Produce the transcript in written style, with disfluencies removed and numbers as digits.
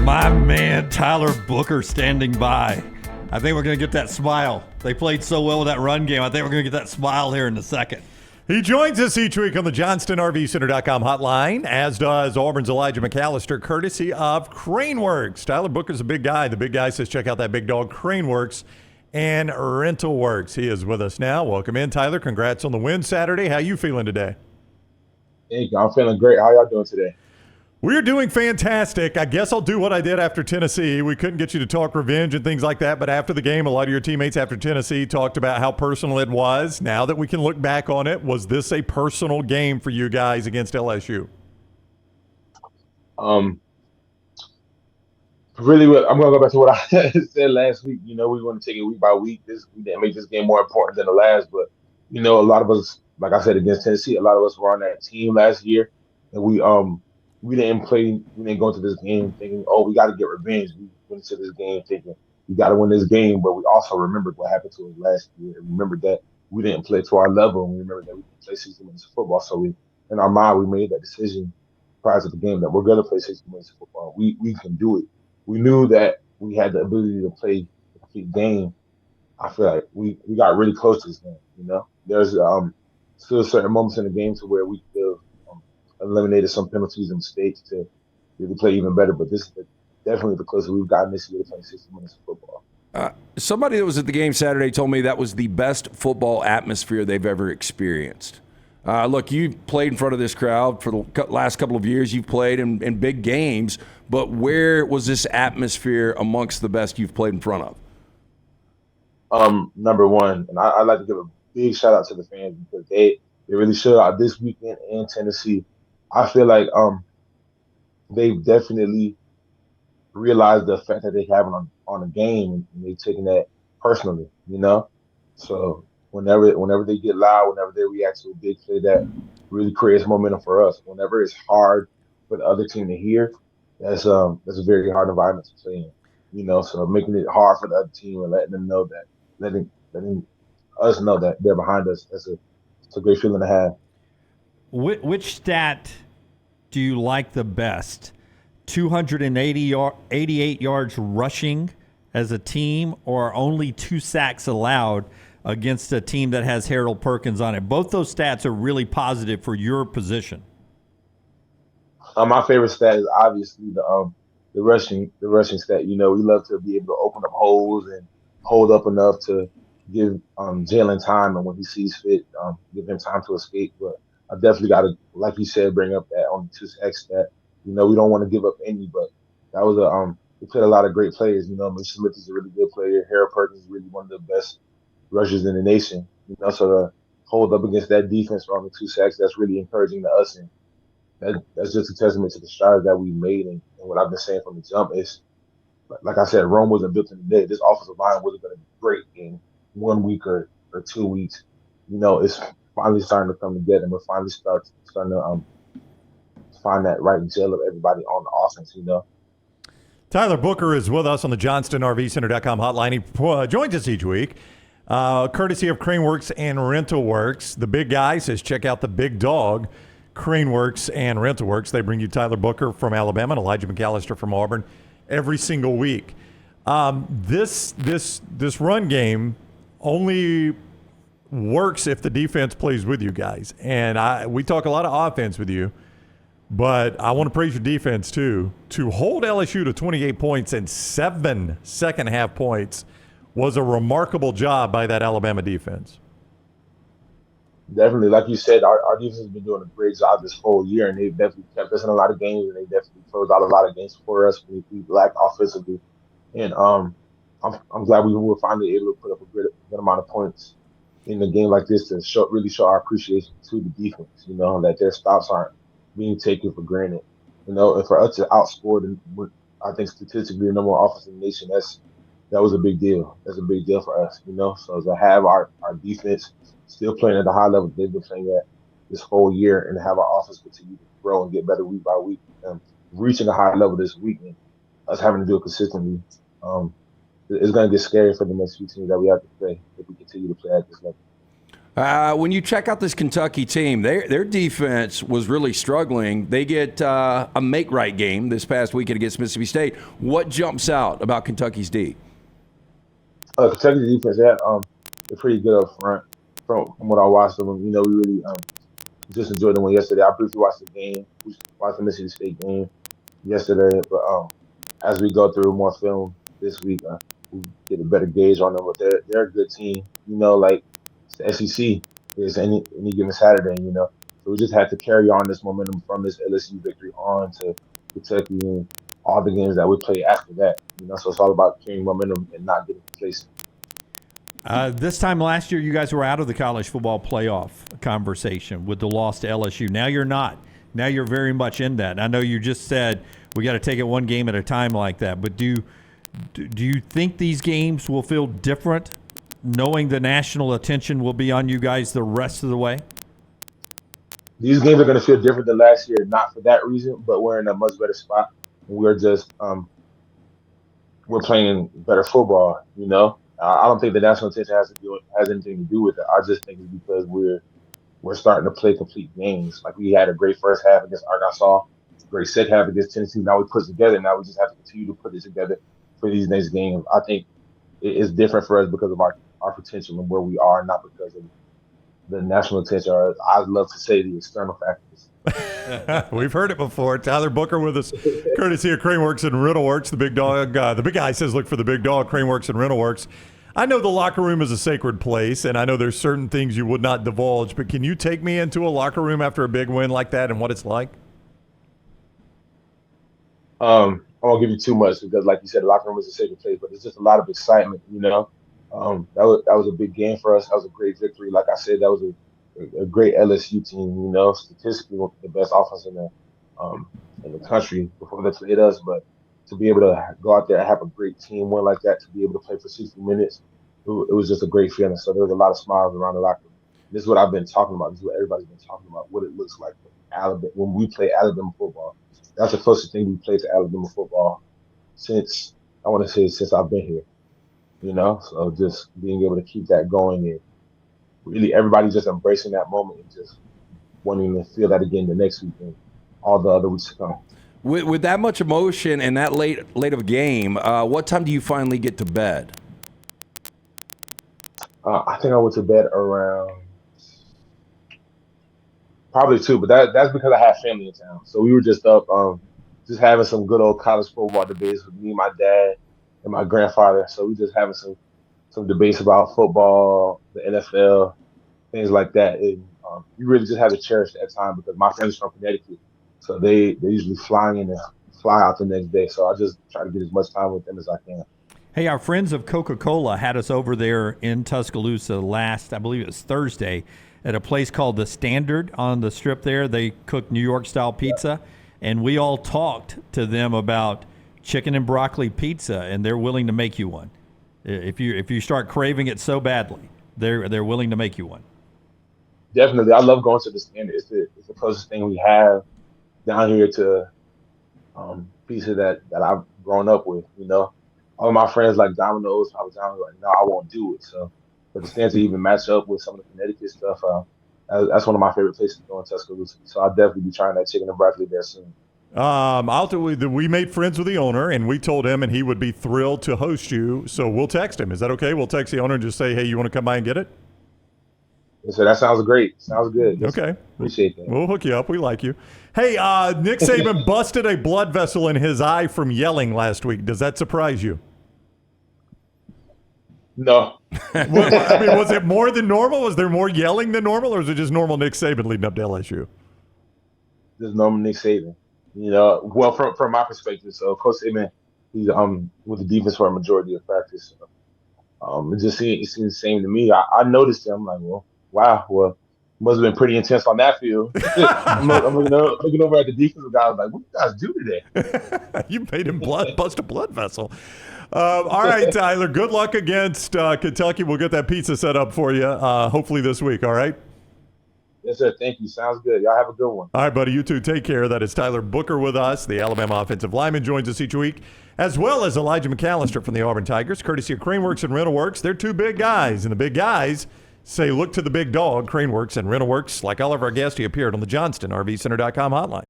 My man, Tyler Booker standing by. I think we're going to get that smile. They played so well with that run game. I think we're going to get that smile here in a second. He joins us each week on the JohnstonRVCenter.com hotline, as does Auburn's Elijah McAllister, courtesy of CraneWorks. Tyler Booker's a big guy. The big guy says check out that big dog, CraneWorks and RentalWorks. He is with us now. Welcome in, Tyler. Congrats on the win Saturday. How you feeling today? Thank you. I'm feeling great. How y'all doing today? We're doing fantastic. I guess I'll do what I did after Tennessee. We couldn't get you to talk revenge and things like that, but after the game, a lot of your teammates after Tennessee talked about how personal it was. Now that we can look back on it, was this a personal game for you guys against LSU? Really, I'm going to go back to what I said last week. You know, we want to take it week by week. We didn't make this game more important than the last, but, you know, a lot of us, like I said, against Tennessee, a lot of us were on that team last year, and we didn't go into this game thinking, oh, we got to get revenge. We went into this game thinking we got to win this game, but we also remembered what happened to us last year. And remembered that we didn't play to our level, and we remembered that we didn't play 60 minutes of football. So in our mind, we made that decision prior to the game that we're going to play 60 minutes of football. We can do it. We knew that we had the ability to play a complete game. I feel like we got really close to this game, you know? There's still certain moments in the game to where we could eliminated some penalties and mistakes to really play even better. But this is definitely the closest we've gotten this year to playing 60 minutes of football. Somebody that was at the game Saturday told me that was the best football atmosphere they've ever experienced. Look, you've played in front of this crowd for the last couple of years. You've played in big games. But where was this atmosphere amongst the best you've played in front of? Number one, and I'd like to give a big shout out to the fans because they really showed out this weekend in Tennessee. I feel like they've definitely realized the effect that they have on a game, and they've taken that personally, you know? So whenever they get loud, whenever they react to a big play, that really creates momentum for us. Whenever it's hard for the other team to hear, that's a very hard environment to play in, you know? So making it hard for the other team and letting them know that, letting us know that they're behind us, it's a great feeling to have. Which stat do you like the best? 288 yards rushing as a team, or only 2 sacks allowed against a team that has Harold Perkins on it? Both those stats are really positive for your position. My favorite stat is obviously the rushing stat. You know, we love to be able to open up holes and hold up enough to give Jalen time, and when he sees fit, give him time to escape. But I definitely got to, like you said, bring up that on the 2 sacks stat. You know, we don't want to give up any, but that was we played a lot of great players. You know, Mitch Smith is a really good player. Harold Perkins is really one of the best rushers in the nation. You know, so to hold up against that defense on the 2 sacks, that's really encouraging to us, and that's just a testament to the strides that we made. And what I've been saying from the jump is, like I said, Rome wasn't built in a day. This offensive line wasn't going to be great in 1 week or 2 weeks. You know, it's finally starting to come together, and we're finally starting to find that right gel of everybody on the offense, you know. Tyler Booker is with us on the JohnstonRVCenter.com hotline. He joins us each week, courtesy of CraneWorks and RentalWorks. The big guy says check out the big dog, CraneWorks and RentalWorks. They bring you Tyler Booker from Alabama and Elijah McAllister from Auburn every single week. This run game only works if the defense plays with you guys. And we talk a lot of offense with you, but I want to praise your defense too. To hold LSU to 28 points and 7 second-half points was a remarkable job by that Alabama defense. Definitely. Like you said, our defense has been doing a great job this whole year, and they've definitely kept us in a lot of games, and they definitely closed out a lot of games for us. We lacked offensively. And I'm glad we were finally able to put up a good amount of points in a game like this to really show our appreciation to the defense, you know, that their stops aren't being taken for granted. You know, and for us to outscore them, I think statistically the number one offense in the nation, that was a big deal. That's a big deal for us, you know. So to have our defense still playing at the high level they've been playing at this whole year, and to have our offense continue to grow and get better week by week, reaching a high level this week, and us having to do it consistently, it's going to get scary for the next few teams that we have to play if we continue to play at this level. When you check out this Kentucky team, their defense was really struggling. They get a make-right game this past weekend against Mississippi State. What jumps out about Kentucky's D? Kentucky's defense, they're pretty good up front from what I watched of them. We really just enjoyed them one yesterday. I briefly watched the game. We watched the Mississippi State game yesterday, but as we go through more film this week, we get a better gauge on them. But they're a good team. Like it's the SEC is any given Saturday. So we just had to carry on this momentum from this LSU victory on to Kentucky and all the games that we play after that. So it's all about carrying momentum and not getting complacent. This time last year, you guys were out of the college football playoff conversation with the loss to LSU. Now you're not. Now you're very much in that. I know you just said we got to take it one game at a time like that, but do you think these games will feel different, knowing the national attention will be on you guys the rest of the way? These games are going to feel different than last year, not for that reason, but we're in a much better spot. We're just we're playing better football. I don't think the national attention has anything to do with it. I just think it's because we're starting to play complete games. Like we had a great first half against Arkansas, great second half against Tennessee. Now we put it together. Now we just have to continue to put it together for these next games. I think it's different for us because of our potential and where we are, not because of the national attention. Or I'd love to say the external factors. We've heard it before. Tyler Booker with us, courtesy of CraneWorks and RentalWorks. The big dog, the big guy says, look for the big dog, CraneWorks and RentalWorks. I know the locker room is a sacred place, and I know there's certain things you would not divulge, but can you take me into a locker room after a big win like that and what it's like? I won't give you too much because, like you said, the locker room is a sacred place, but it's just a lot of excitement, That was a big game for us. That was a great victory. Like I said, that was a great LSU team, statistically the best offense in the country before they played us. But to be able to go out there and have a great team win like that, to be able to play for 60 minutes, it was just a great feeling. So there was a lot of smiles around the locker room. This is what I've been talking about. This is what everybody's been talking about, what it looks like when we play Alabama football. That's the closest thing we played to Alabama football since I've been here. So just being able to keep that going and really everybody just embracing that moment and just wanting to feel that again the next week and all the other weeks to come. With that much emotion and that late of a game, what time do you finally get to bed? I think I went to bed around probably 2, but that's because I had family in town. So we were just up, just having some good old college football debates with me, my dad, and my grandfather. So we just having some debates about football, the NFL, things like that. And you really just have to cherish that time because my family's from Connecticut. So they usually fly in and fly out the next day. So I just try to get as much time with them as I can. Hey, our friends of Coca-Cola had us over there in Tuscaloosa I believe it was Thursday, at a place called The Standard on the Strip there. They cook New York-style pizza, and we all talked to them about chicken and broccoli pizza, and they're willing to make you one. If you start craving it so badly, they're willing to make you one. Definitely. I love going to The Standard. It's the closest thing we have down here to pizza that I've grown up with, All of my friends like Domino's, Papa John's, like, no, I won't do it. So, but the stands to even match up with some of the Connecticut stuff, that's one of my favorite places to go in Tuscaloosa. So I'll definitely be trying that chicken and broccoli there soon. I'll tell you that we made friends with the owner, and we told him, and he would be thrilled to host you. So we'll text him. Is that okay? We'll text the owner and just say, hey, you want to come by and get it? So that sounds great. Sounds good. Okay. Appreciate that. We'll hook you up. We like you. Hey, Nick Saban busted a blood vessel in his eye from yelling last week. Does that surprise you? No. Was it more than normal? Was there more yelling than normal, or was it just normal Nick Saban leading up to LSU? Just normal Nick Saban. Well, from my perspective, so Coach Saban, he's with the defense for a majority of practice. So, it seems the same to me. I noticed it. I'm like, well, wow. Well, must have been pretty intense on that field. I'm looking over at the defensive guy. I was like, what do you guys do today? You made him bust a blood vessel. All right, Tyler. Good luck against Kentucky. We'll get that pizza set up for you hopefully this week. All right? Yes, sir. Thank you. Sounds good. Y'all have a good one. All right, buddy. You too. Take care. That is Tyler Booker with us. The Alabama offensive lineman joins us each week, as well as Elijah McAllister from the Auburn Tigers, courtesy of CraneWorks and RentalWorks. They're two big guys, and the big guys Say, look to the big dog, CraneWorks and RentalWorks. Like all of our guests, he appeared on the JohnstonRVCenter.com hotline.